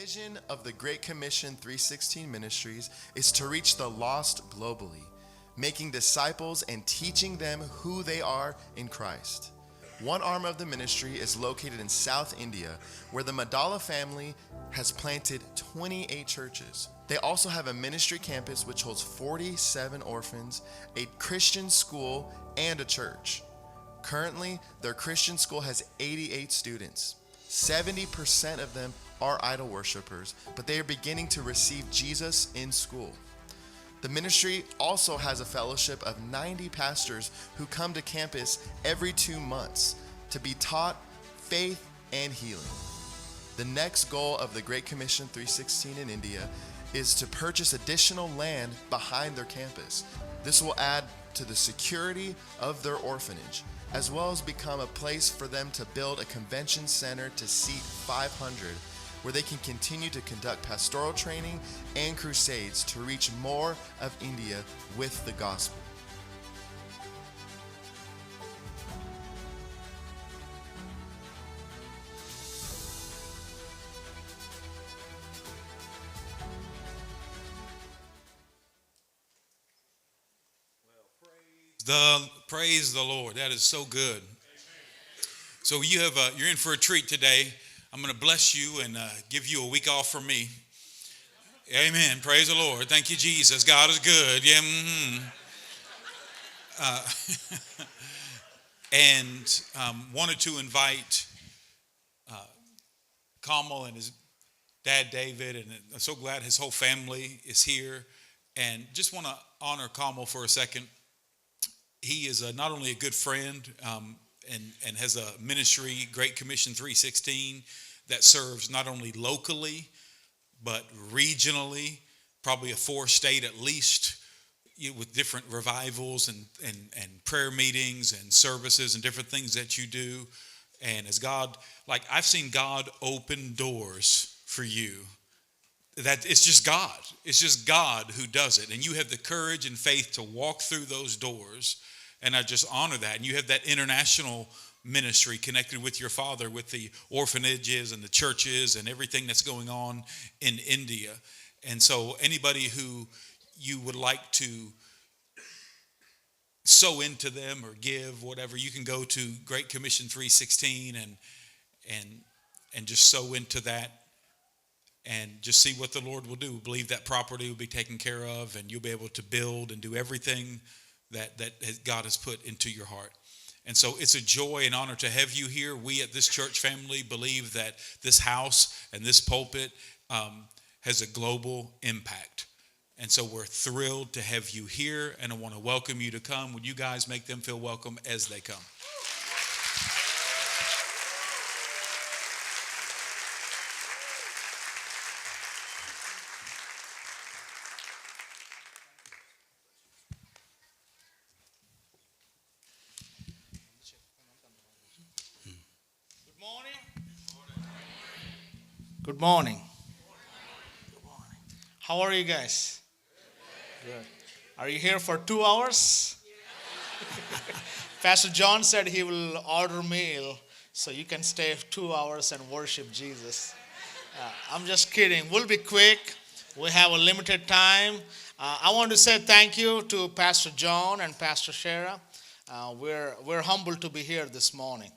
vision of the Great Commission 316 Ministries is to reach the lost globally, making disciples and teaching them who they are in Christ. One arm of the ministry is located in South India, where the Madala family has planted 28 churches. They also have a ministry campus which holds 47 orphans, a Christian school, and a church. Currently, their Christian school has 88 students. 70% of them are idol worshipers, but they are beginning to receive Jesus in school. The ministry also has a fellowship of 90 pastors who come to campus every 2 months to be taught faith and healing. The next goal of the Great Commission 316 in India is to purchase additional land behind their campus. This will add to the security of their orphanage, as well as become a place for them to build a convention center to seat 500, where they can continue to conduct pastoral training and crusades to reach more of India with the gospel. Praise the Lord. That is so good. So you're in for a treat today. I'm going to bless you and give you a week off from me. Amen. Praise the Lord. Thank you, Jesus. God is good. Yeah. And wanted to invite Kamal and his dad David, and I'm so glad his whole family is here. And just want to honor Kamal for a second. He is not only a good friend and has a ministry, Great Commission 316, that serves not only locally, but regionally, probably a 4-state at least, with different revivals and prayer meetings and services and different things that you do. And as God, like I've seen God open doors for you. That it's just God. It's just God who does it. And you have the courage and faith to walk through those doors. And I just honor that. And you have that international ministry connected with your father, with the orphanages and the churches and everything that's going on in India. And so anybody who you would like to sow into them or give, whatever, you can go to Great Commission 316 and just sow into that and just see what the Lord will do. Believe that property will be taken care of and you'll be able to build and do everything that God has put into your heart. And so it's a joy and honor to have you here. We at this church family believe that this house and this pulpit has a global impact. And so we're thrilled to have you here, and I want to welcome you to come. Would you guys make them feel welcome as they come? Good morning. Good morning. How are you guys? Good. Are you here for 2 hours? Pastor John said he will order meal so you can stay 2 hours and worship Jesus. I'm just kidding. We'll be quick. We have a limited time. I want to say thank you to Pastor John and Pastor Shara. We're humbled to be here this morning.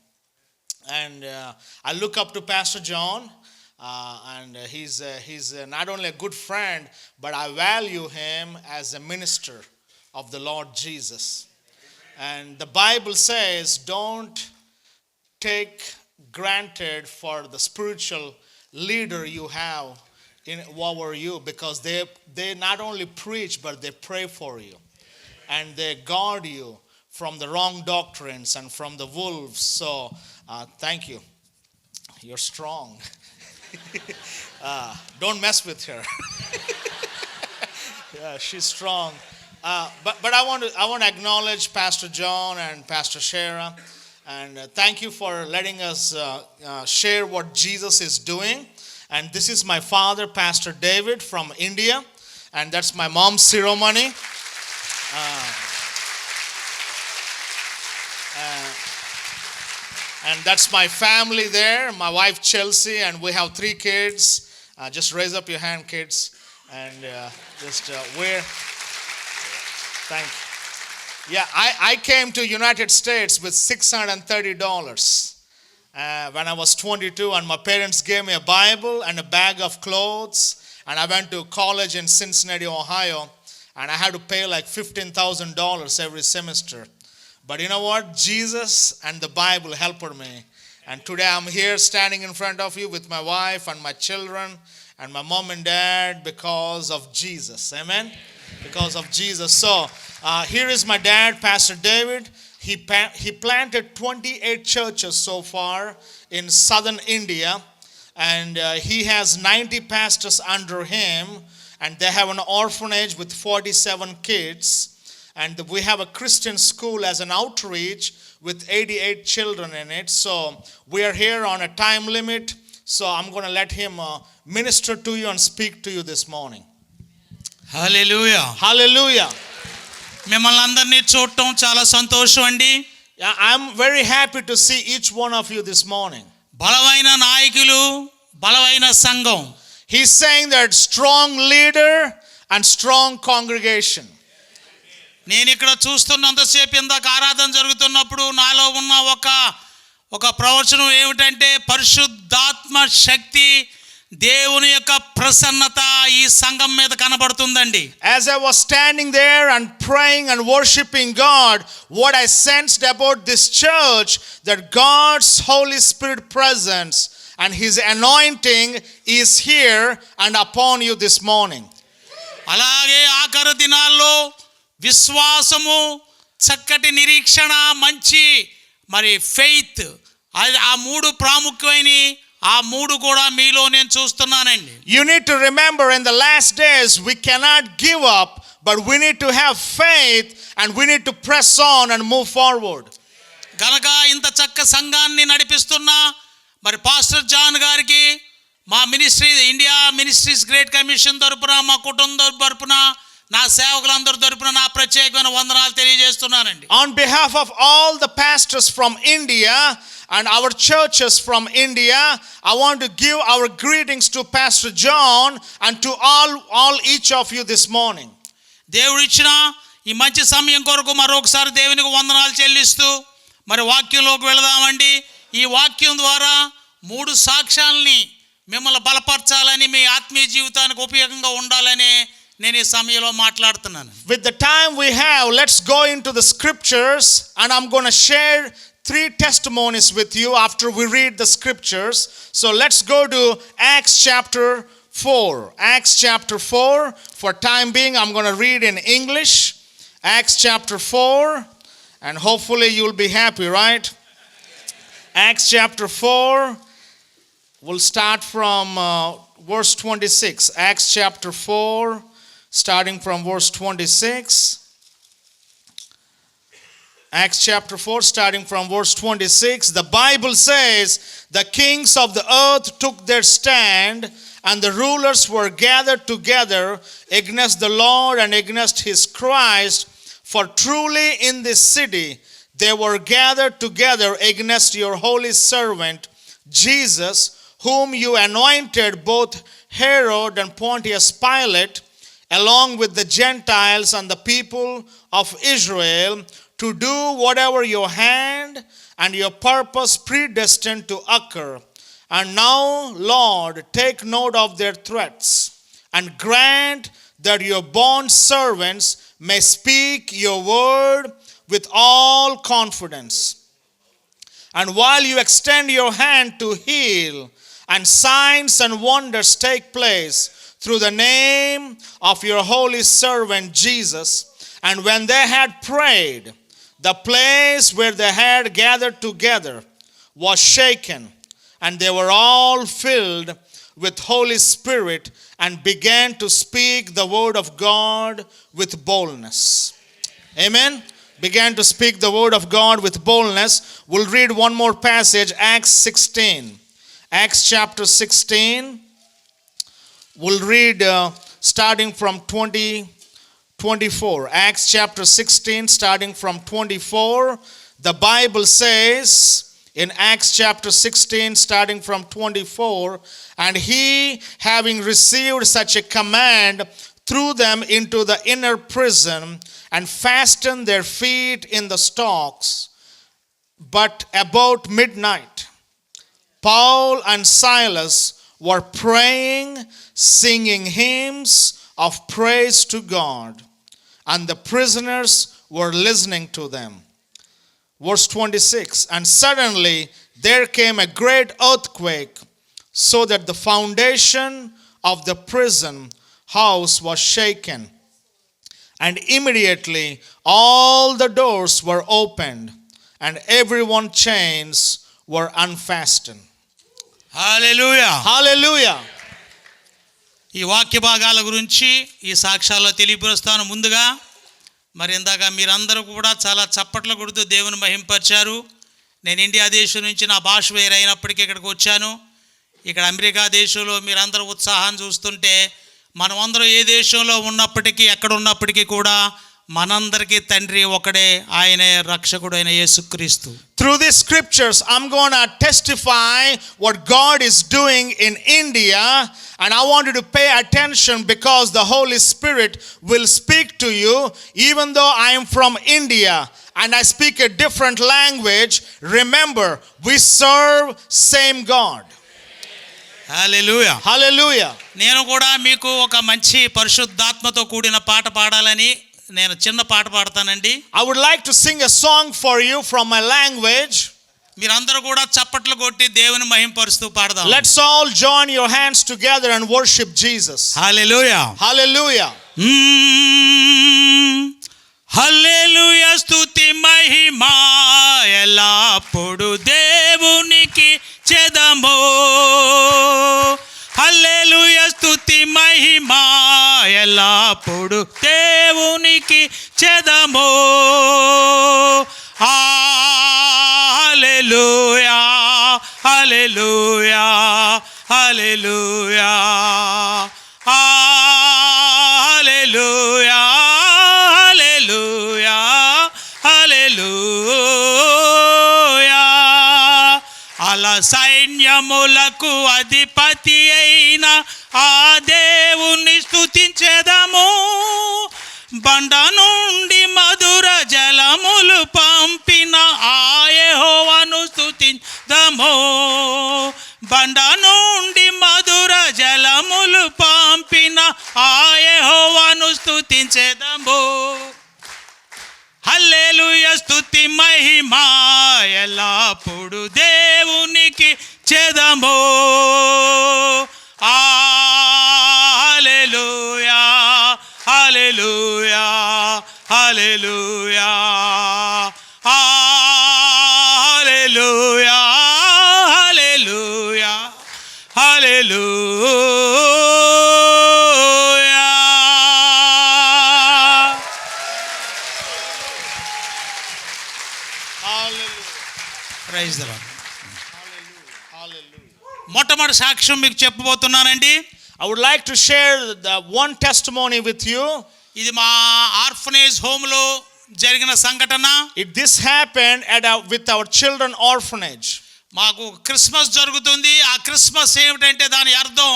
And I look up to Pastor John. And he's not only a good friend, but I value him as a minister of the Lord Jesus. And the Bible says, don't take granted for the spiritual leader you have over you, because they not only preach, but they pray for you. And they guard you from the wrong doctrines and from the wolves. So thank you. You're strong. Don't mess with her. Yeah, she's strong. But I want to acknowledge Pastor John and Pastor Shara, and thank you for letting us share what Jesus is doing. And this is my father, Pastor David from India, and that's my mom, Siromani. And that's my family there, my wife Chelsea, and we have 3 kids. Just raise up your hand, kids, and just wear. Thank you. Yeah, I came to United States with $630 when I was 22, and my parents gave me a Bible and a bag of clothes, and I went to college in Cincinnati, Ohio, and I had to pay like $15,000 every semester. But you know what? Jesus and the Bible helped me. And today I'm here standing in front of you with my wife and my children and my mom and dad because of Jesus. Amen? Because of Jesus. So here is my dad, Pastor David. He planted 28 churches so far in southern India. And he has 90 pastors under him. And they have an orphanage with 47 kids. And we have a Christian school as an outreach with 88 children in it. So we are here on a time limit. So I'm going to let him minister to you and speak to you this morning. Hallelujah Hallelujah. మిమ్మల్ని అందరినీ చూడటం చాలా సంతోషం అండి. Yeah, I'm very happy to see each one of you this morning. బలమైన నాయకులు, బలమైన సంఘం. He's saying that strong leader and strong congregation. నేను ఇక్కడ చూస్తున్నంతసేపు ఇందాక ఆరాధన జరుగుతున్నప్పుడు నాలో ఉన్న ఒక ప్రవచనం ఏమిటంటే పరిశుద్ధాత్మ శక్తి, దేవుని యొక్క ప్రసన్నత ఈ సంఘం మీద కనబడుతుందండి. As I was standing there and praying and worshiping God, what I sensed about this church, that God's Holy Spirit presence and His anointing is here and upon you this morning. అలాగే ఆఖరు దినాల్లో విశ్వాసము, చక్కటి నిరీక్షణ, మంచి మరి faith, ఆ మూడు ప్రాముఖ్యమైన ఆ మూడు కూడా మీలో నేను చూస్తున్నానండి. You need to remember in the last days we cannot give up, but we need to have faith and we need to press on and move forward. కనుక ఇంత చక్క సంఘాన్ని నడిపిస్తున్న మరి పాస్టర్ జాన్ గారికి మా ministry India ministries great commission తరపున, మా కుటుంబం తరపున, నా సేవకులందరి తరపున నా ప్రత్యేకమైన వందనాలు తెలియజేస్తున్నానండి. On behalf of all the pastors from India and our churches from India, I want to give our greetings to Pastor John and to all each of you this morning. దేవుడు ఇచ్చిన ఈ మంచి సమయం కొరకు మరొకసారి దేవునికి వందనాలు చెల్లిస్తూ మరి వాక్యంలోకి వెళదామండి. ఈ వాక్యం ద్వారా మూడు సాక్ష్యాలని మిమ్మల్ని బలపరచాలని, మీ ఆత్మీయ జీవితానికి ఉపయోగంగా ఉండాలని నేను ఈ సమయంలో మాట్లాడుతున్నాను. With the time we have, let's go into the scriptures, and I'm going to share 3 testimonies with you after we read the scriptures. So let's go to Acts chapter 4. Acts chapter 4. For time being, I'm going to read in English. Acts chapter 4, and hopefully you'll be happy, right? Acts chapter 4. We'll start from verse 26. Acts chapter 4, starting from verse 26. Acts chapter 4, starting from verse 26. The Bible says, the kings of the earth took their stand, and the rulers were gathered together against the Lord and against his Christ. For truly in this city they were gathered together against your holy servant Jesus, whom you anointed, both Herod and Pontius Pilate, along with the Gentiles and the people of Israel, to do whatever your hand and your purpose predestined to occur. And now, Lord, take note of their threats, and grant that your bond servants may speak your word with all confidence. And while you extend your hand to heal, and signs and wonders take place through the name of your holy servant Jesus. And when they had prayed, the place where they had gathered together was shaken, and they were all filled with Holy Spirit and began to speak the word of God with boldness. Amen. Began to speak the word of God with boldness. We'll read one more passage, Acts 16. Acts chapter 16. We'll read starting from 24. Acts chapter 16, starting from 24. The Bible says, in Acts chapter 16, starting from 24. And he, having received such a command, threw them into the inner prison and fastened their feet in the stocks. But about midnight, Paul and Silas were praying, singing hymns of praise to God, and the prisoners were listening to them. Verse 26, and suddenly there came a great earthquake, so that the foundation of the prison house was shaken. And immediately all the doors were opened, and everyone's chains were unfastened. Hallelujah. Hallelujah. ఈ వాక్య భాగాల గురించి ఈ సాక్ష్యాల్లో తెలియపరుస్తాను. ముందుగా మరి ఇందాక మీరందరూ కూడా చాలా చప్పట్లు కొడుతూ దేవుని మహింపరిచారు. నేను ఇండియా దేశం నుంచి నా భాష వేరే అయినప్పటికీ ఇక్కడికి వచ్చాను. ఇక్కడ అమెరికా దేశంలో మీరందరూ ఉత్సాహాన్ని చూస్తుంటే మనమందరం ఏ దేశంలో ఉన్నప్పటికీ ఎక్కడ ఉన్నప్పటికీ కూడా మనందరికీ తండ్రి ఒకడే, ఆయనే రక్షకుడు అయిన యేసుక్రీస్తు. Through these scriptures, I'm going to testify what God is doing in India. And I want you to pay attention because the Holy Spirit will speak to you. Even though I am from India and I speak a different language, remember, we serve same God. Hallelujah. Hallelujah. నేను కూడా మీకు ఒక మంచి పరిశుద్ధాత్మతో కూడిన పాట పాడాలని నేను చిన్న పాట పాడతానండి. I would like to sing a song for you from my language. మీరందరూ కూడా చప్పట్లు కొట్టి దేవుని మహింపరుస్తూ పాడదాం. Let's all join your hands together and worship Jesus. Hallelujah. Hallelujah. హల్లెలూయా. స్తుతి మహిమ ఎల్లప్పుడు దేవునికి చెదము. హల్లెలూయా. స్తుతి మహిమ ఎల్లప్పుడు దేవునికి చెదము. Hallelujah. Hallelujah. Hallelujah. Hallelujah. Hallelujah. హల్లెలూయా. అలా సైన్యములకు అధిపతి అయిన ఆ దేవుని స్తుతించెదము. బండ నుండి మధుర జలములు పంపిన ఆ యెహోవాను స్తుతించెదము. బండ నుండి మధుర జలములు పంపిన ఆ యెహోవాను స్తుతించెదము. హల్లెలూయా. స్తుతి మహిమ ఎల్లప్పుడు దేవునికి చెదము. Hallelujah. Hallelujah. Hallelujah. Hallelujah. Hallelujah. Hallelujah. Praise the lord. మొట్టమొదటి సాక్ష్యం మీకు చెప్పబోతున్నానండి. I would like to share the one testimony with you. ఇది మా ఆర్ఫనేజ్ హోమ్లో జరిగిన సంఘటన. This happened with our children orphanage. మాకు క్రిస్మస్ జరుగుతుంది. ఆ క్రిస్మస్ ఏమిటంటే దాని అర్థం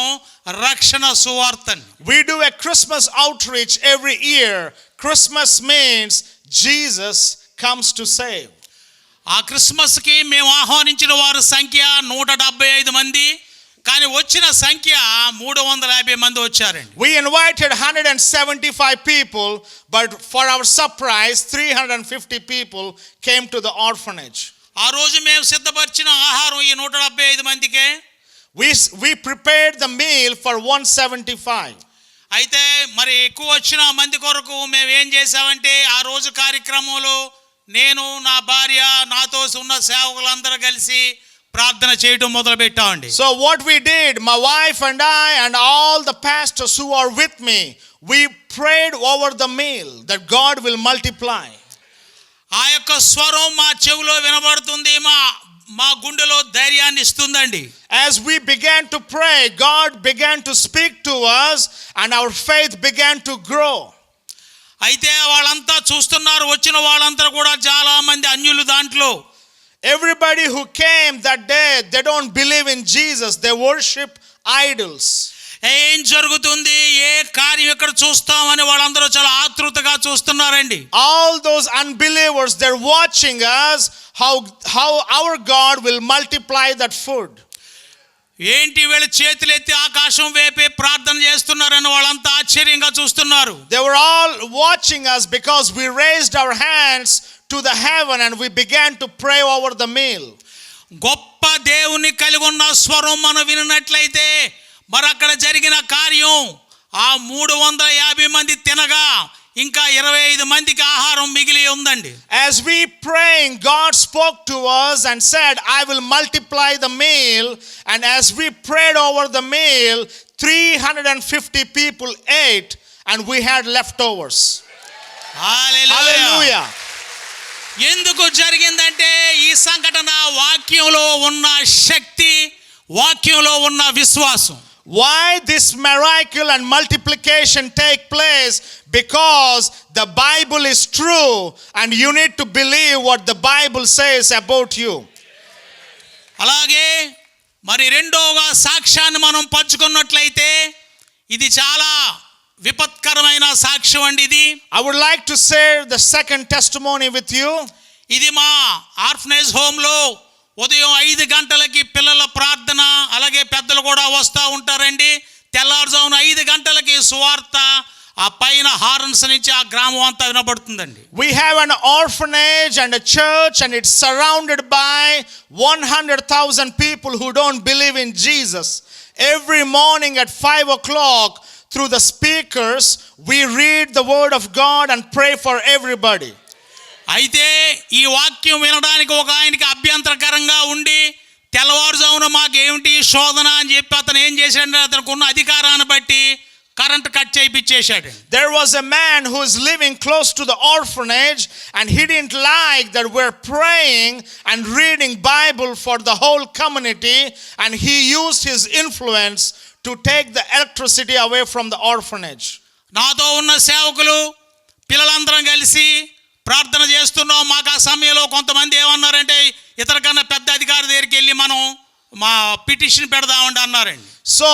రక్షణ సువార్త. We do a Christmas outreach every year. Christmas means Jesus comes to save. ఆ క్రిస్మస్కి మేము ఆహ్వానించిన వారి సంఖ్య 175 మంది, కానీ వచ్చిన సంఖ్య 350 మంది వచ్చారండి. We invited 175 people, but for our surprise 350 people came to the orphanage. ఆ రోజు మేము సిద్ధపరిచిన ఆహారం ఈ 175 మందికే. We prepared the meal for 175. అయితే మరి ఎక్కువ వచ్చిన మంది కొరకు మేము ఏం చేసామంటే ఆ రోజు కార్యక్రమంలో నేను, నా భార్య, నాతో ఉన్న సేవకులందరూ కలిసి ప్రార్థన చేయడం మొదలు పెట్టామండి. So what we did, my wife and I and all the pastors who are with me, we prayed over the meal that God will multiply. ఆ యొక్క స్వరం మా చెవిలో వినబడుతుంది, మా గుండెలో ధైర్యాన్ని ఇస్తుందండి. As we began to pray, God began to speak to us and our faith began to grow. అయితే వాళ్ళంతా చూస్తున్నారు, వచ్చిన వాళ్ళంతా కూడా చాలా మంది అన్యులు దాంట్లో. Everybody who came that day, they don't believe in Jesus. They worship idols. ఏం జరుగుతుంది, ఏ కార్యం ఇక్కడ చూస్తామని వాళ్ళందరూ చాలా ఆతృతగా చూస్తున్నారండి. All those unbelievers, they're watching us, how our God will multiply that food. ఏంటి వీళ్ళు చేతులెత్తి ఆకాశం వైపే ప్రార్థన చేస్తున్నారని వాళ్ళంతా ఆశ్చర్యంగా చూస్తున్నారు. They were all watching us because we raised our hands to the heaven and we began to pray over the meal. గొప్ప దేవుని కలిగి ఉన్న స్వరం మనం విన్నట్లయితే మరి అక్కడ జరిగిన కార్యం ఆ 350 మంది తినగా ఇంకా 25 మందికి ఆహారం మిగిలి ఉందండి. As we praying, God spoke to us and said, I will multiply the meal. And as we prayed over the meal, 350 people ate and we had leftovers. Hallelujah. ఎందుకు జరిగిందంటే ఈ సంఘటన వాక్యంలో ఉన్న శక్తి, వాక్యంలో ఉన్న విశ్వాసం. Why this miracle and multiplication take place? Because the Bible is true and you need to believe what the Bible says about you. అలాగే మరి రెండోగా సాక్ష్యాన్ని మనం పంచుకున్నట్లయితే ఇది చాలా విపత్కరమైన సాక్ష్యం అండి. ఇది I would like to share the second testimony with you. ఇది మా ఆర్ఫనేజ్ హోమ్లో ఉదయం 5 గంటలకి పిల్లల ప్రార్థన, అలాగే పెద్దలు కూడా వస్తూ ఉంటారండి. తెల్లారుజామున 5 గంటలకి సువార్త ఆ పైన హార్న్స్ నుంచి ఆ గ్రామం అంతా వినబడుతుందండి. We have an orphanage and a church and it's surrounded by 100,000 people who don't believe in Jesus. Every morning at 5 o'clock through the speakers we read the word of God and pray for everybody. అయితే ఈ వాక్యం వినడానికి ఒక ఆయనకి అభ్యంతరకరంగా ఉండి తెల్లవారుజామున మాకు ఏమిటి శోధన అని చెప్పి అతను ఏం చేశాడంటే అతనికి ఉన్న అధికారాన్ని బట్టి కరెంట్ కట్ చేయించేశాడు. There was a man who is living close to the orphanage and he didn't like that we're praying and reading Bible for the whole community and he used his influence to take the electricity away from the orphanage. నాతో ఉన్న సేవకులు పిల్లలందరం కలిసి ప్రార్థన చేస్తున్నాం. మాకు ఆ సమయంలో కొంతమంది ఏమన్నారంటే ఇతరకన్నా పెద్ద అధికారి దగ్గరికి వెళ్ళి మనం మా పిటిషన్ పెడదామండి అన్నారండి. So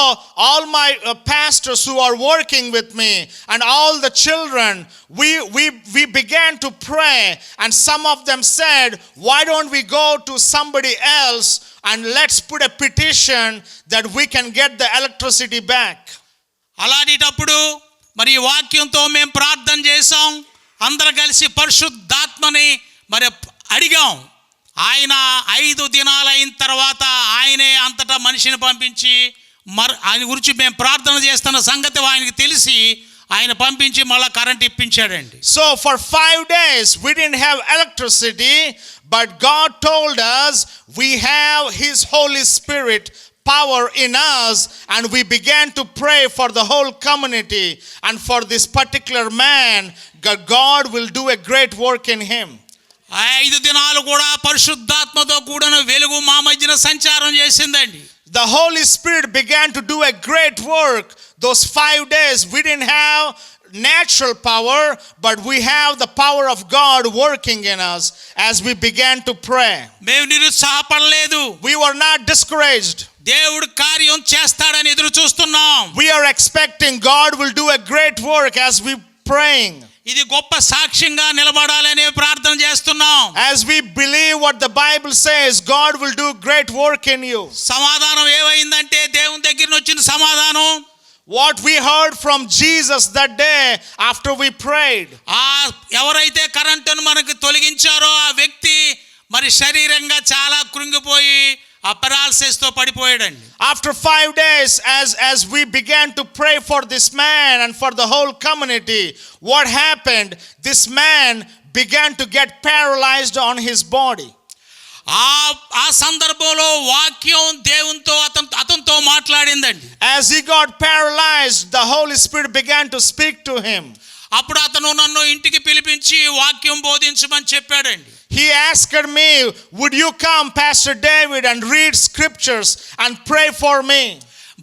all my pastors who are working with me and all the children, we began to pray and some of them said, why don't we go to somebody else and let's put a petition that we can get the electricity back. అలాంటప్పుడు మరి ఈ వాక్యంతో మేము ప్రార్థన చేసాం. అందరూ కలిసి పరిశుద్ధాత్మని మరి అడిగాం. ఆయన 5 దినాలు అయిన తర్వాత ఆయనే అంతటా మనిషిని పంపించి ఆయన గురించి మేము ప్రార్థన చేస్తున్న సంగతి ఆయనకి తెలిసి ఆయన పంపించి మళ్ళీ current ఇప్పించాడండి. So for 5 days we didn't have electricity, but God told us we have his Holy Spirit power in us and we began to pray for the whole community and for this particular man God will do a great work in him. 5 దినాలు కూడా పరిశుద్ధాత్మతో కూడిన వెలుగు మా మధ్యన సంచారం చేసిందండి. The Holy Spirit began to do a great work. Those 5 days we didn't have natural power, but we have the power of God working in us as we began to pray. మేము నిరుత్సాహపడలేదు. We were not discouraged. దేవుడు కార్యం చేస్తాడని ఎదురు చూస్తున్నాం. We are expecting God will do a great work as we praying. ఇది గొప్ప సాక్ష్యంగా నిలబడాలని ప్రార్థన చేస్తున్నాం. As we believe what the Bible says, God will do great work in you. సమాధానం ఏమైందంటే దేవుని దగ్గర నుంచి వచ్చిన సమాధానం What we heard from Jesus that day after we prayed. ఎవరైతే కరెంటును మనకు తొలగించారో ఆ వ్యక్తి మరి శరీరంగా చాలా కృంగిపోయి ఆ పెరాలసిస్ తో పడిపోయాడండి. After 5 days as we began to pray for this man and for the whole community, what happened? This man began to get paralyzed on his body. ఆ సందర్భంలో వాక్యం దేవునితో అతనితో మాట్లాడిందండి. As he got paralyzed, the Holy Spirit began to speak to him. అప్పుడు అతను నన్ను ఇంటికి పిలిపించి వాక్యం బోధించమని చెప్పాడండి. He asked me, would you come, Pastor David, and read scriptures and pray for me?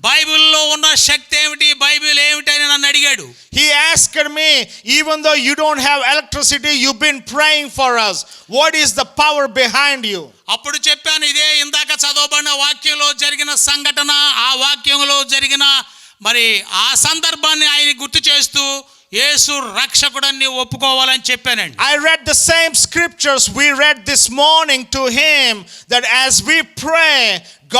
బైబిల్లో ఉన్న శక్తి ఏమిటి, బైబిల్ ఏమిటి అని నన్ను అడిగాడు. He asked me, even though you don't have electricity, you've been praying for us. What is the power behind you? అప్పుడు చెప్పాను, ఇదే ఇందాక చదవబడిన వాక్యంలో జరిగిన సంఘటన, ఆ వాక్యంలో జరిగిన మరి ఆ సందర్భాన్ని ఆయన గుర్తు చేస్తూ యేసు రక్షకుడని ఒప్పుకోవాలని చెప్పానండి. I read the same scriptures we read this morning to him, that as we pray,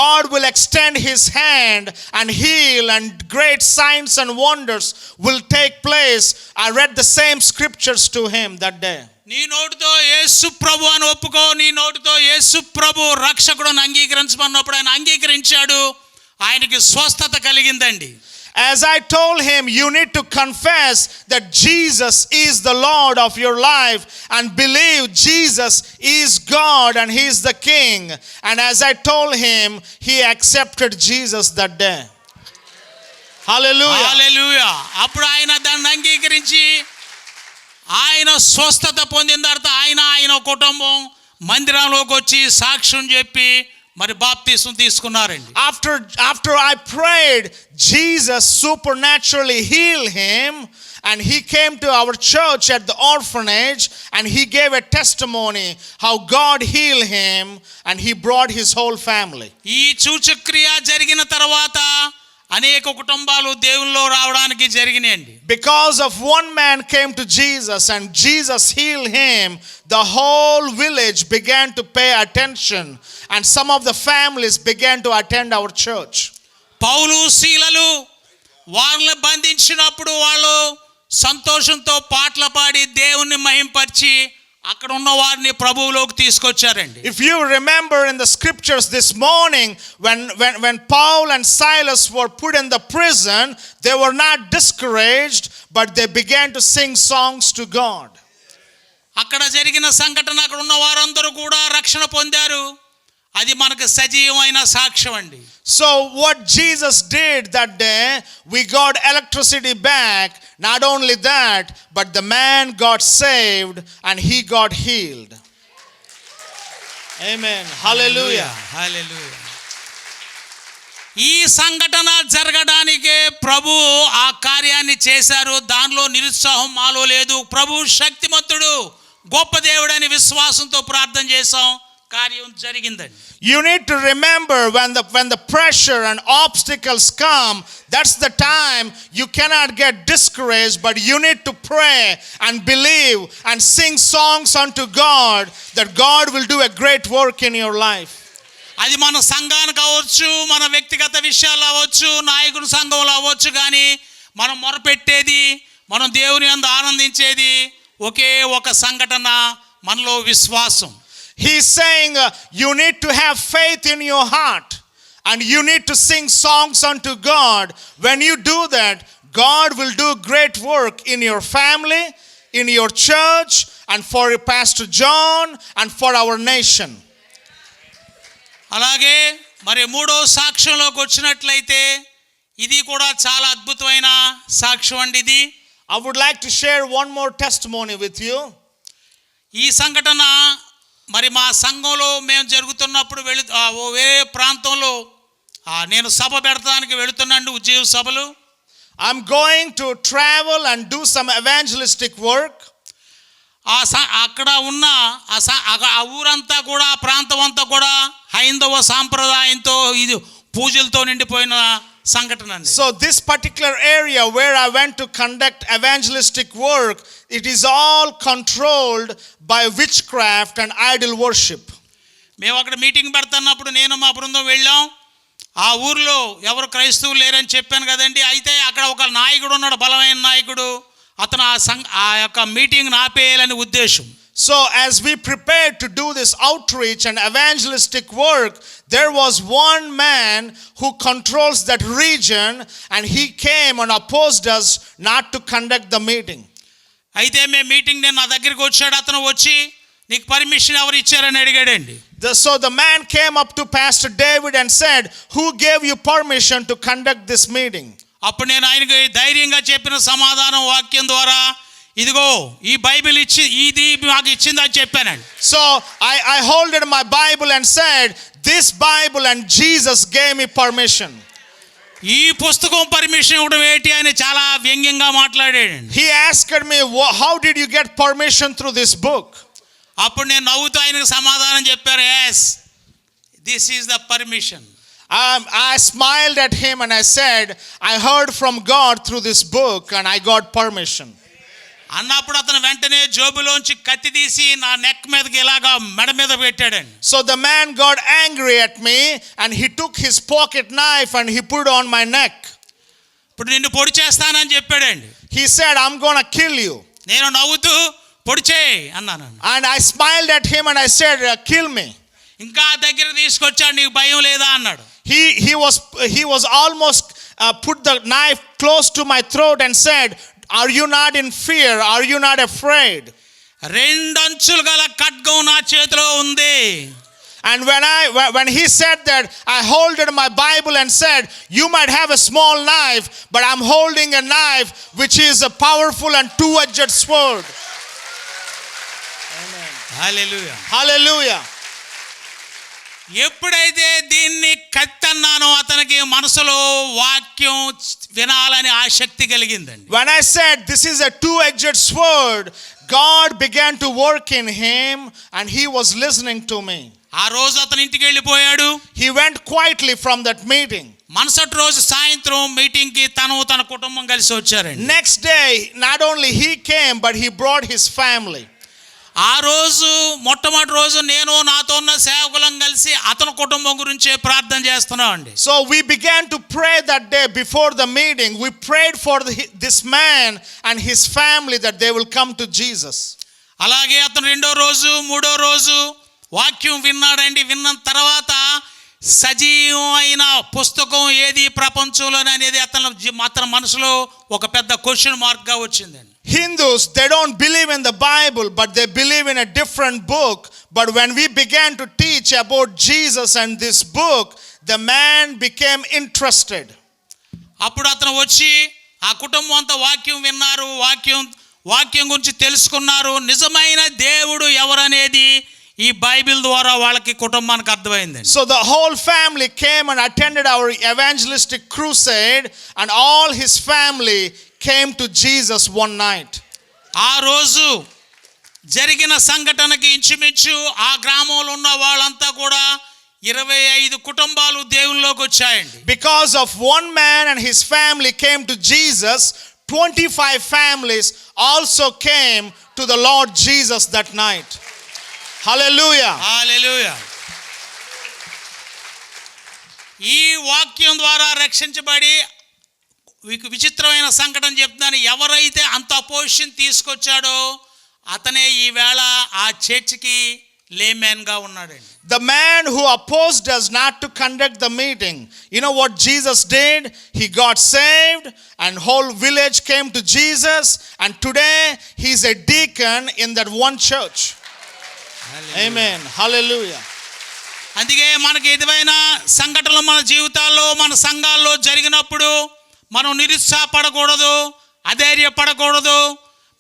God will extend his hand and heal, and great signs and wonders will take place. I read the same scriptures to him that day. నీ నోటితో యేసు ప్రభు అని ఒప్పుకో, నీ నోటితో యేసు ప్రభు రక్షకుడని అంగీకరించమన్నప్పుడు ఆయన అంగీకరించాడు, ఆయనకి స్వస్థత కలిగిందండి. As I told him, you need to confess that Jesus is the Lord of your life and believe Jesus is God and he is the King. And as I told him, he accepted Jesus that day. Hallelujah. హల్లెలూయా. అప్పుడు ఆయన దాన్ని అంగీకరించి ఆయన స్వస్థత పొందిన తర్వాత ఆయన కుటుంబం మందిరంలోకి వచ్చి సాక్ష్యం చెప్పి మరి బాప్తిసం తీసుకున్నారండి. After I prayed, Jesus supernaturally healed him, and he came to our church at the orphanage and he gave a testimony how God healed him and he brought his whole family. ఈ సూచక్రియ జరిగిన తర్వాత అనేక కుటుంబాలు దేవునిలో రావడానికి జరిగినాయండి. Because of one man came to Jesus and Jesus healed him, the whole village began to pay attention and some of the families began to attend our church. పౌలు శీలలు వాళ్ళని బంధించినప్పుడు వాళ్ళు సంతోషంతో పాటలు పాడి దేవుణ్ణి మహింపరిచి అక్కడ ఉన్న వారిని ప్రభువులోకి తీసుకొచ్చారండి. If you remember in the scriptures this morning, when Paul and Silas were put in the prison, they were not discouraged, but they began to sing songs to God. అక్కడ జరిగిన సంఘటన, అక్కడ ఉన్న వారందరూ కూడా రక్షణ పొందారు. అది మనకు సజీవమైన సాక్ష్యం అండి. So what Jesus did that day, we got electricity back. Not only that, but the man got saved and he got healed. Amen. Hallelujah. హల్లెలూయా. ఈ సంఘటన జరగడానికే ప్రభు ఆ కార్యాన్ని చేశారు. దానిలో నిరుత్సాహం మాలో లేదు. ప్రభు శక్తిమంతుడు, గొప్ప దేవుడని విశ్వాసంతో ప్రార్థన చేశాం, కార్యం జరిగిందండి. You need to remember when the pressure and obstacles come, that's the time you cannot get discouraged, but you need to pray and believe and sing songs unto God that God will do a great work in your life. అది మన సంఘానికి అవ్వచ్చు, మన వ్యక్తిగత విషయాలు అవ్వచ్చు, నాయకుడి సంఘంలో అవ్వచ్చు, కానీ మనం మొరపెట్టేది, మనం దేవుని యందు ఆనందించేది ఒకే ఒక సంఘటన, మనలో విశ్వాసం. He's saying you need to have faith in your heart and you need to sing songs unto God. When you do that, God will do great work in your family, in your church, and for Pastor John and for our nation. అలాగే మరి మూడో సాక్ష్యంలోకి వచ్చినట్లయితే ఇది కూడా చాలా అద్భుతమైన సాక్ష్యం అండి. ఇది I would like to share one more testimony with you. ఈ సంఘటన మరి మా సంఘంలో మేము జరుగుతున్నప్పుడు వేరే ప్రాంతంలో నేను సభ పెడతానికి వెళుతున్నాను, ఉద్యోగ సభలు. I'm going to travel and do some evangelistic work. అక్కడ ఉన్న ఆ ఊరంతా కూడా, ఆ ప్రాంతం అంతా కూడా హైందవ సాంప్రదాయంతో ఇది పూజలతో నిండిపోయిన సంఘటన. So this particular area where I went to conduct evangelistic work, it is all controlled by witchcraft and idol worship. మేము అక్కడ మీటింగ్ పెడుతున్నప్పుడు నేను మా బృందం వెళ్ళాం. ఆ ఊర్లో ఎవరు క్రైస్తవులు లేరని చెప్పాను కదండి. అయితే అక్కడ ఒక నాయకుడు ఉన్నాడు, బలమైన నాయకుడు. అతను ఆ యొక్క మీటింగ్ ఆపేయాలని ఉద్దేశం. So as we prepared to do this outreach and evangelistic work, there was one man who controls that region and he came and opposed us not to conduct the meeting. అయితే మేము meeting నా దగ్గరికి వచ్చాడు. అతను వచ్చి నీకు permission ఎవరు ఇచ్చారని అడిగాడండి. So the man came up to Pastor David and said, who gave you permission to conduct this meeting? అప్పుడు నేను ఆయనకి ధైర్యంగా చెప్పిన సమాధానం వాక్యం ద్వారా, ఇదిగో ఈ బైబిల్ ఇచ్చి ఇది మాకు ఇచ్చిందని చెప్పానండి. So I holded my Bible and said, this Bible and Jesus gave me permission. ఈ పుస్తకం పర్మిషన్ ఇవ్వడం ఏంటి అని చాలా వ్యంగ్యంగా మాట్లాడాడండి. He asked me, how did you get permission through this book? అప్పుడు నేను నవ్వుతూ ఆయనకు సమాధానం చెప్పారు, yes, this is the permission. I smiled at him and I said, I heard from God through this book and I got permission. అన్నప్పుడు అతను వెంటనే జోబులోంచి కత్తి తీసి నా నెక్ మీదకి ఇలాగా మెడ మీద పెట్టాడండి. So the man got angry at me and he took his pocket knife and he put it on my neck. ఇప్పుడు నిన్ను పొడి చేస్తానని చెప్పాడండి. He said, I'm going to kill you. నేను నవ్వుతూ పొడి చేయి అన్నాను. And I smiled at him and I said, kill me. ఇంకా దగ్గర తీసుకొచ్చాడు, నీకు భయం లేదా అన్నాడు. He was almost put the knife close to my throat and said, are you not in fear? Are you not afraid? రెండంచులు గల ఖడ్గం నా చేతిలో ఉంది. And when he said that, I holded my Bible and said, you might have a small knife, but I'm holding a knife which is a powerful and two-edged sword. Amen. Hallelujah. Hallelujah. ఎప్పుడైతే దీన్ని కత్తన్నానో అతనికి మనసులో వాక్యం వినాలని ఆసక్తి కలిగిందండి. When I said this is a two-edged sword, God began to work in him and he was listening to me. ఆ రోజు అతను ఇంటికి వెళ్ళిపోయాడు. He went quietly from that meeting. మరుసటి రోజు సాయంత్రం మీటింగ్ కి తన కుటుంబం కలిసి వచ్చారండి. Next day, not only he came, but he brought his family. ఆ రోజు మొట్టమొదటి రోజు నేను నాతో ఉన్న సేవకులం కలిసి అతని కుటుంబం గురించి ప్రార్థన చేస్తున్నాం అండి. So we began to pray that day before the meeting. We prayed for this man and his family that they will come to Jesus. అలాగే అతను రెండో రోజు మూడో రోజు వాక్యం విన్నాడండి. విన్న తర్వాత సజీవమైన పుస్తకం ఏది ప్రపంచంలోనే అనేది అతని మనసులో ఒక పెద్ద క్వశ్చన్ మార్క్ గా వచ్చిందండి. Hindus, they don't believe in the Bible, but they believe in a different book. But when we began to teach about Jesus and this book, the man became interested. అప్పుడు అతను వచ్చి ఆ కుటుంబం అంతా వాక్యం విన్నారు, వాక్యం గురించి తెలుసుకున్నారు. నిజమైన దేవుడు ఎవరనేది ఈ బైబిల్ ద్వారా వాళ్ళకి కుటుంబానికి అర్థమైందండి. So the whole family came and attended our evangelistic crusade, and all his family came to Jesus one night. ఆ రోజు జరిగిన సంఘటనకి ఇంచుమించు ఆ గ్రామంలో ఉన్న వాళ్ళంతా కూడా 25 కుటుంబాలు దేవునిలోకి వచ్చాయండి. Because of one man and his family came to Jesus, 25 families also came to the Lord Jesus that night. Hallelujah. హల్లెలూయా. ఈ వాక్యం ద్వారా రక్షించబడి విచిత్రమైన సంఘటన చెప్తున్నాను. ఎవరైతే అంత అపోజిషన్ తీసుకొచ్చాడో అతనే ఈ వేళ ఆ చర్చికి లేమెన్ గా ఉన్నాడండి. The man who opposed us not to conduct the meeting, you know what Jesus did? He got saved and whole village came to Jesus, and today he's a deacon in that one church. Amen. Hallelujah. అందుకే మనకి ఏదైనా సంఘటనలు మన జీవితాల్లో మన సంఘాల్లో జరిగినప్పుడు మనం నిరుత్సాహపడకూడదు, అధైర్యపడకూడదు,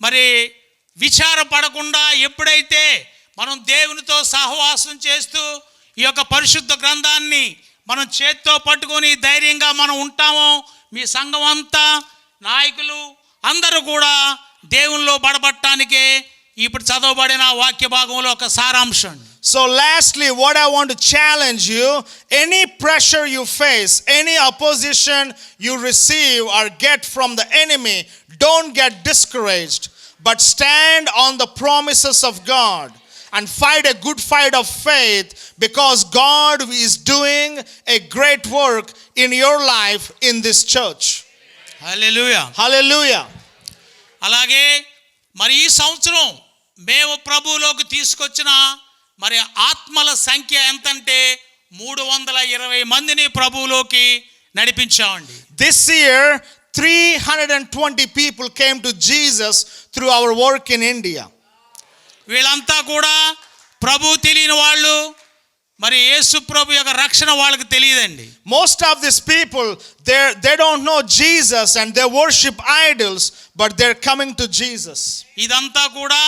మరి విచారపడకుండా ఎప్పుడైతే మనం దేవునితో సహవాసం చేస్తూ ఈ యొక్క పరిశుద్ధ గ్రంథాన్ని మనం చేత్తో పట్టుకొని ధైర్యంగా మనం ఉంటామో, మీ సంఘం అంతా నాయకులు అందరూ కూడా దేవునిలో బడబట్టడానికే ఇప్పుడు చదవబడిన వాక్య భాగంలో ఒక సారాంశం. So lastly, what I want to challenge you, any pressure you face, any opposition you receive or get from the enemy, don't get discouraged, but stand on the promises of God and fight a good fight of faith, because God is doing a great work in your life in this church. Hallelujah. Hallelujah. అలాగే మరి ఈ సంవత్సరం మేము ప్రభువులోకి తీసుకొచ్చిన మరి ఆత్మల సంఖ్య ఎంతంటే 320 మందిని ప్రభువులోకి నడిపించామండి. This year 320 people came to Jesus through our work in India. వీళ్ళంతా కూడా ప్రభు తెలియని వాళ్ళు, మరి యేసు ప్రభు యొక్క రక్షణ వాళ్ళకి తెలియదండి. Most of these people, they don't know Jesus and they worship idols, but they're coming to Jesus. ఇదంతా కూడా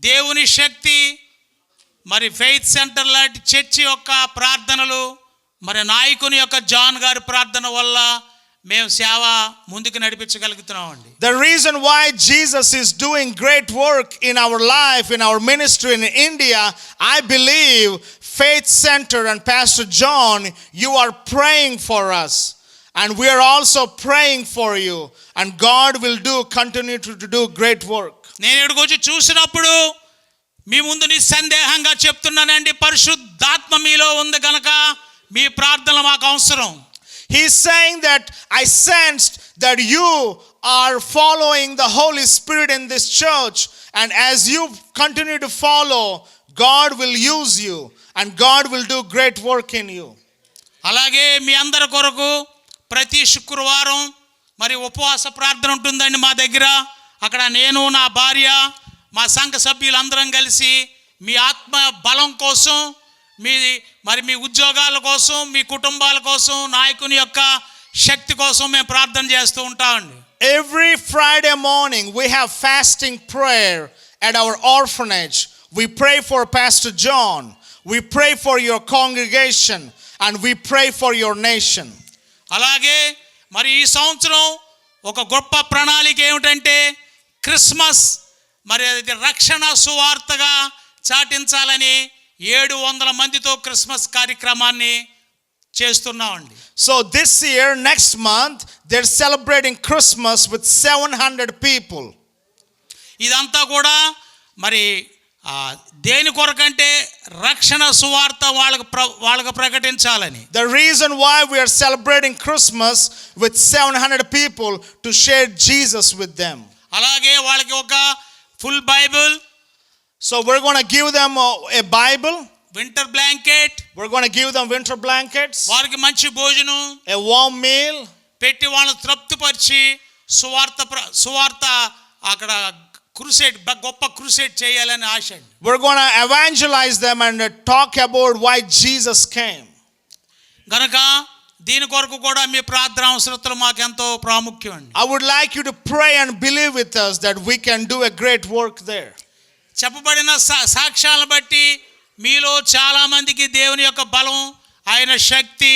దేవుని శక్తి, మరి ఫెయిత్ సెంటర్ లాంటి చర్చి యొక్క ప్రార్థనలు, మరి నాయకుని యొక్క జాన్ గారి ప్రార్థన వల్ల మేము సేవ ముందుకు నడిపించగలుగుతున్నామండి. The reason why Jesus is doing great work in our life, in our ministry in India, I believe Faith Center and Pastor John, you are praying for us. And we are also praying for you. And God will continue to do great work. నేను ఇక్కడికి వచ్చి చూసినప్పుడు మీ ముందు నిస్సందేహంగా చెప్తున్నానండి, పరిశుద్ధాత్మ మీలో ఉంది కనుక మీ ప్రార్థనలు మాకు అవసరం. He's saying that I sensed that you are following the Holy Spirit in this church, and as you continue to follow, God will use you and God will do great work in you. అలాగే మీ అందరి కొరకు ప్రతి శుక్రవారం మరి ఉపవాస ప్రార్థన ఉంటుందండి మా దగ్గర. అక్కడ నేను, నా భార్య, మా సంఘ సభ్యులందరం కలిసి మీ ఆత్మ బలం కోసం, మీ ఉద్యోగాల కోసం, మీ కుటుంబాల కోసం, నాయకుని యొక్క శక్తి కోసం మేము ప్రార్థన చేస్తూ ఉంటామండి. Every Friday morning we have fasting prayer at our orphanage. We pray for Pastor John, we pray for your congregation, and we pray for your nation. అలాగే మరి ఈ సంవత్సరం ఒక గొప్ప ప్రణాళిక ఏమిటంటే క్రిస్మస్ మరి అది రక్షణ సువార్తగా చాటించాలని 700 మందితో క్రిస్మస్ కార్యక్రమాన్ని చేస్తున్నామండి. So this year, next month, they're celebrating Christmas with 700 people. ఇదంతా కూడా మరి దేని కొరకంటే రక్షణ సువార్త వాళ్ళకు ప్రకటించాలని. The reason why we are celebrating Christmas with 700 people to share Jesus with them. అలాగే వాళ్ళకి ఒక full Bible. So we're going to give them a Bible. Winter blanket. We're going to give them winter blankets. వారికి మంచి భోజనం, a warm meal. పెట్టి వాళ్ళని తృప్తిపరిచి సువార్త అక్కడ క్రూసేడ్, గొప్ప క్రూసేడ్ చేయాలని ఆశ. We're going to evangelize them and talk about why Jesus came. గనక దీని కొరకు కూడా మీ ప్రార్థన అవసరతలు మాకు ఎంతో ప్రాముఖ్యం అండి. I would like you to pray and believe with us that we can do a great work there. చెప్పబడిన సాక్ష్యాలను బట్టి మీలో చాలా మందికి దేవుని యొక్క బలం, ఆయన శక్తి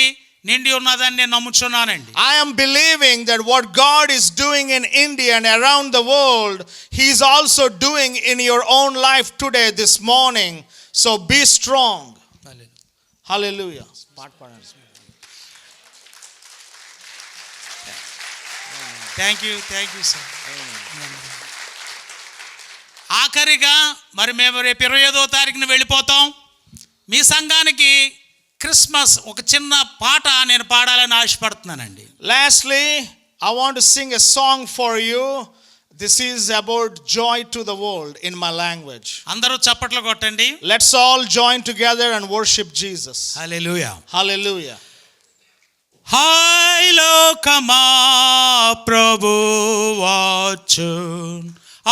నిండి ఉన్నదని నేను నమ్ముచున్నానండి. I am believing that what God is doing in India and around the world, He is also doing in your own life today, this morning. So be strong. Hallelujah. Thank you sir. ఆఖరిగా మరి మేము రేపు 25వ తారీఖున వెళ్ళిపోతాం. మీ సంఘానికి Christmas ఒక చిన్న పాట నేను పాడాలని ఆశపడుతున్నానండి. Lastly, I want to sing a song for you. This is about joy to the world in my language. అందరూ చప్పట్లు కొట్టండి. Let's all join together and worship Jesus. Hallelujah. Hallelujah. హాయ్ లోకమా ప్రభువాచున్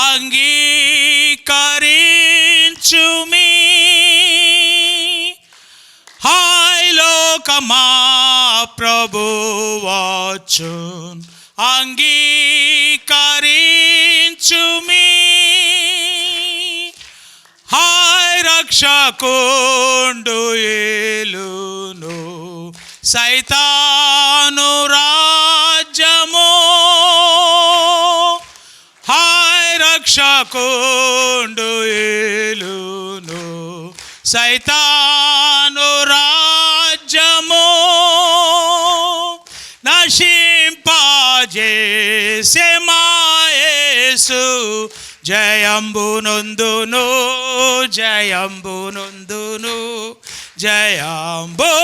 అంగీకరించుమి. హాయ్ లోకమా ప్రభువాచున్ అంగీకరించుమి. హాయ్ రక్షకుండు ఏలును సైతాను రాజ్యము. హాయ్ రక్షకుండు ఏలును సైతాను రాజ్యము. నశింపజేసే మా యేసు జయంబునందును జయంబునందును జయంబునందును.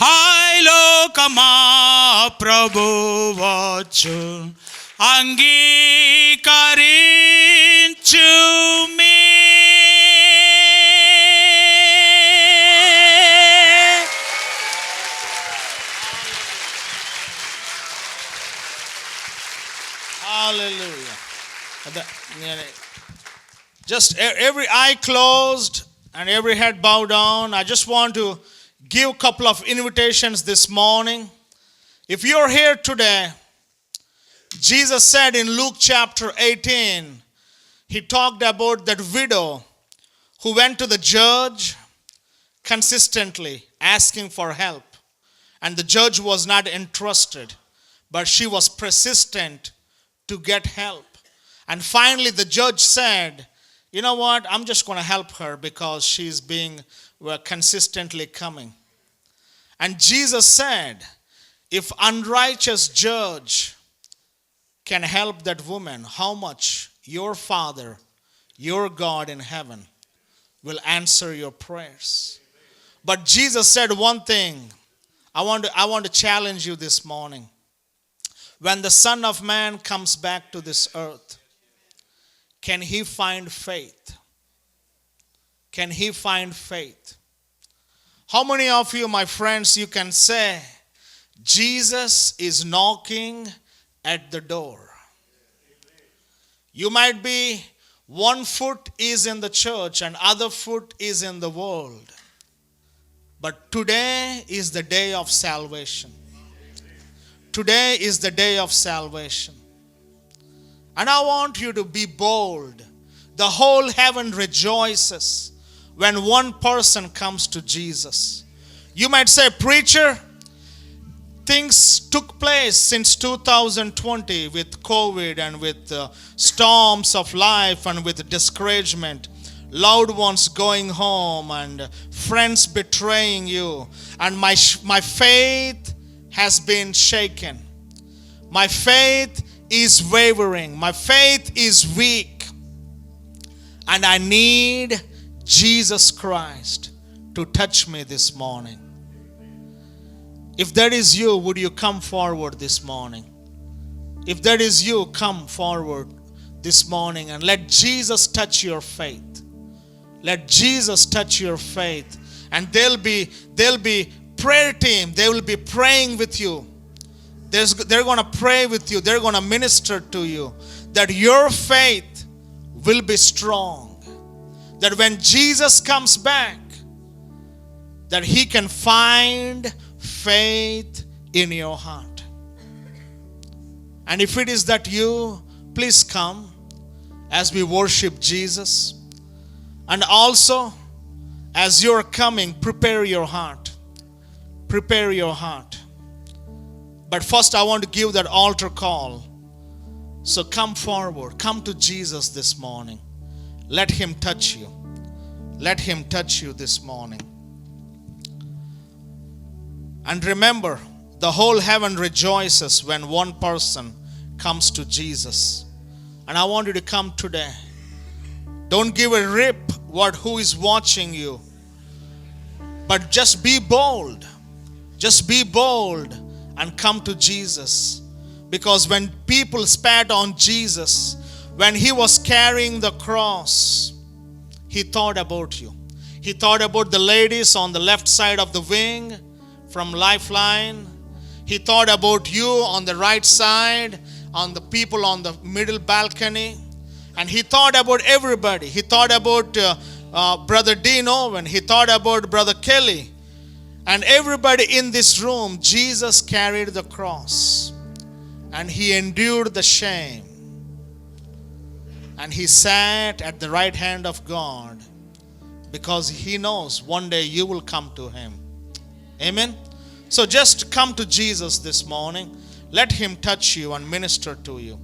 హాయ్ లోకమా ప్రభువచ్చు అంగీకరించుమి. Hallelujah. Just every eye closed and every head bowed down. I just want to give a couple of invitations this morning. If you're here today, Jesus said in Luke chapter 18, He talked about that widow who went to the judge consistently asking for help. And the judge was not interested, but she was persistent to get help. And finally, the judge said, you know what, I'm just going to help her because she's being consistently coming. And Jesus said, if unrighteous judge can help that woman, how much your Father, your God in heaven, will answer your prayers. But Jesus said one thing. I want to challenge you this morning. When the Son of Man comes back to this earth, can he find faith? Can he find faith? How many of you, my friends, you can say, Jesus is knocking at the door? You might be, one foot is in the church and other foot is in the world. But today is the day of salvation. Today is the day of salvation. And I want you to be bold. The whole heaven rejoices when one person comes to Jesus. You might say, preacher, things took place since 2020 with COVID and with storms of life and with discouragement. Loved ones going home and friends betraying you. And my faith has been shaken. My faith is wavering. My faith is weak. And I need Jesus Christ to touch me this morning. If that is you, would you come forward this morning? If that is you, come forward this morning and let Jesus touch your faith. Let Jesus touch your faith. And they'll be prayer team. They will be praying with you. They're going to pray with you. They're going to minister to you. That your faith will be strong. That when Jesus comes back, that he can find faith in your heart. And if it is that you, please come as we worship Jesus. And also, as you're coming, prepare your heart. Prepare your heart. But first, I want to give that altar call. So come forward. Come to Jesus this morning. Let him touch you. Let him touch you this morning. And remember, the whole heaven rejoices when one person comes to Jesus. And I want you to come today. Don't give a rip who is watching you. But just be bold. Just be bold and come to Jesus. Because when people spat on Jesus, when he was carrying the cross, he thought about you. He thought about the ladies on the left side of the wing from Lifeline. He thought about you on the right side, on the people on the middle balcony. And he thought about everybody. He thought about Brother Dean Owen. He thought about Brother Kelly. And everybody in this room, Jesus carried the cross. And he endured the shame. And he sat at the right hand of God. Because he knows one day you will come to him. Amen? So just come to Jesus this morning. Let him touch you and minister to you.